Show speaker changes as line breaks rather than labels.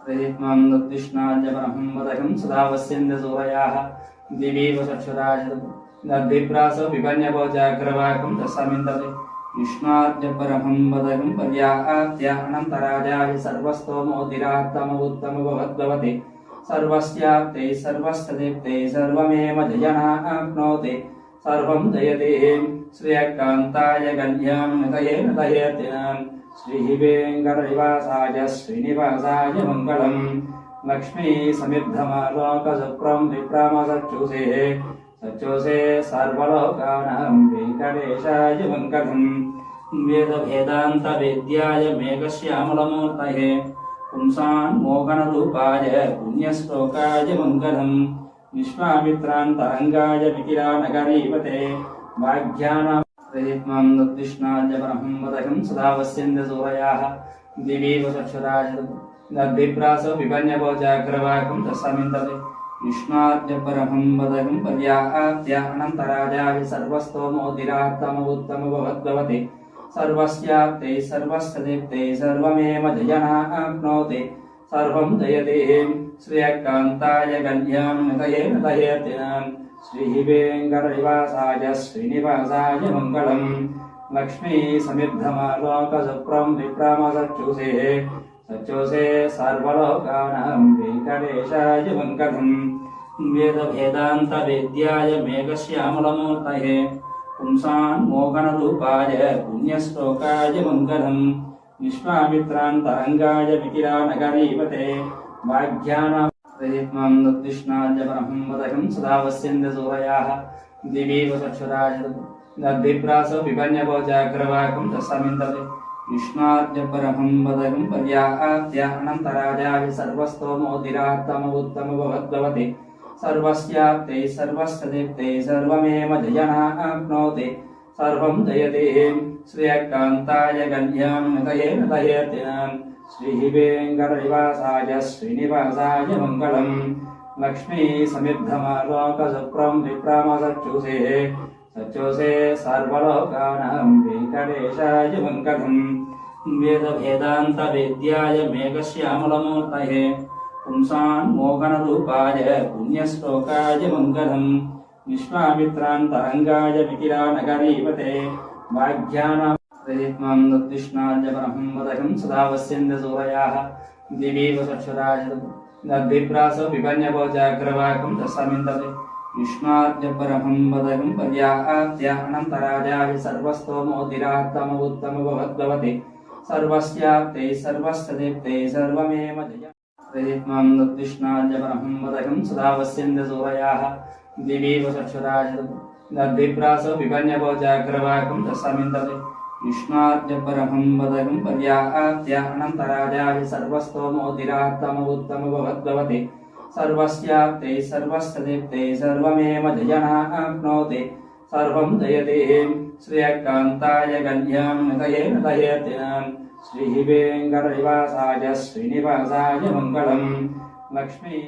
प्रयत्नं दद्विष्णाय ब्रह्मं वदकं सदा वस्यन्ते सूरयाः दिवीव चक्षुराज दद्विप्रास विपन्यभोजाग्रवाकं तस्मिन्दते विष्णाद्य ब्रह्मं वदकं पर्याप्त्य अनन्तराजाय सर्वस्तोमोतिरात्तम भवद्भवति सर्वस्याप्ते सर्वस्तदेप्ते सर्वमेव जयनाप्नोति सर्वं जयते श्रियकान्ताय कल्याणनिधये नदयते श्रीवेङ्कटनिवासाय श्रीनिवासाय मङ्गलम् लक्ष्मी समिद्धमालोकसुप्रं विप्रमसच्युषे सच्युषे सर्वलोकानां वेङ्कटेशाय मङ्गलम् वेदभेदान्तवेद्याय मेघश्यामलमूर्तये पुंसान् मोहनरूपाय पुण्यश्लोकाय मङ्गलम् विश्वामित्रान्तरङ्गाय मिथिलानगरीपते वाग्यानां प्रयत्नं दद्विष्णाय ब्रह्मं वदकं सदा वस्यन्ते सूरयाः दिवीव चक्षुराज दद्विप्रास विपन्यभोजाग्रवाकं तस्मिन्दते विष्णाद्य ब्रह्मं वदकं पर्याप्त्य अनन्तराजाय सर्वस्तोमोतिरात्तम भवद्भवति सर्वस्याप्ते सर्वस्तदेप्ते सर्वमेव जयनाप्नोति सर्वं जयते श्रियकान्ताय कल्याणनिधये नदयते श्रीवेङ्कटनिवासाय श्रीनिवासाय मङ्गलम् लक्ष्मी समिद्धमालोकसुप्रं विप्रमसच्युषे सच्युषे सर्वलोकानां वेङ्कटेशाय मङ्गलम् वेदभेदान्तवेद्याय मेघश्यामलमूर्तये पुंसान् मोहनरूपाय पुण्यश्लोकाय मङ्गलम् विश्वामित्रान्तरङ्गाय मिथिलानगरीपते वाग्यानां प्रयत्नं दद्विष्णाय ब्रह्मं वदकं सदा वस्यन्ते सूरयाः दिवीव चक्षुराज दद्विप्रास विपन्यभोजाग्रवाकं तस्मिन्दते विष्णाद्य ब्रह्मं वदकं पर्याप्त्य अनन्तराजाय सर्वस्तोमोतिरात्तम भवद्भवति सर्वस्याप्ते सर्वस्तदेप्ते सर्वमेव जयनाप्नोति सर्वं जयते श्रियकान्ताय कल्याणनिधये नदयते श्रीवेङ्कटनिवासाय श्रीनिवासाय मङ्गलम् लक्ष्मी समिद्धमालोकसुप्रं विप्रमसच्युषे सच्युषे सर्वलोकानां वेङ्कटेशाय मङ्गलम् वेदभेदान्तवेद्याय मेघश्यामलमूर्तये पुंसान् मोहनरूपाय पुण्यश्लोकाय मङ्गलम् विश्वामित्रान्तरङ्गाय मिथिलानगरीपते वाग्यानां प्रयत्नं दद्विष्णाय ब्रह्मं वदकं सदा वस्यन्ते सूरयाः दिवीव चक्षुराज दद्विप्रास विपन्यभोजाग्रवाकं तस्मिन्दते विष्णाद्य ब्रह्मं वदकं पर्याप्त्य अनन्तराजाय सर्वस्तोमोतिरात्तम भवद्भवति सर्वस्याप्ते सर्वस्तदेप्ते सर्वमेव जय प्रयत्नं दद्विष्णाय ब्रह्मं वदकं सदा वस्यन्ते सूरयाः दिवीव चक्षुराज दद्विप्रास विपन्यभोजाग्रवाकं तस्मिन्दते विष्णाद्य ब्रह्मं वदकं पर्याप्त्य अनन्तराजाय सर्वस्तोमोतिरात्तम भवद्भवति सर्वस्याप्ते सर्वस्तदेप्ते सर्वमेव जयनाप्नोति सर्वं जयते श्रियकान्ताय कल्याणनिधये नदयते श्रीवेङ्कटनिवासाय श्रीनिवासाय मङ्गलम् लक्ष्मी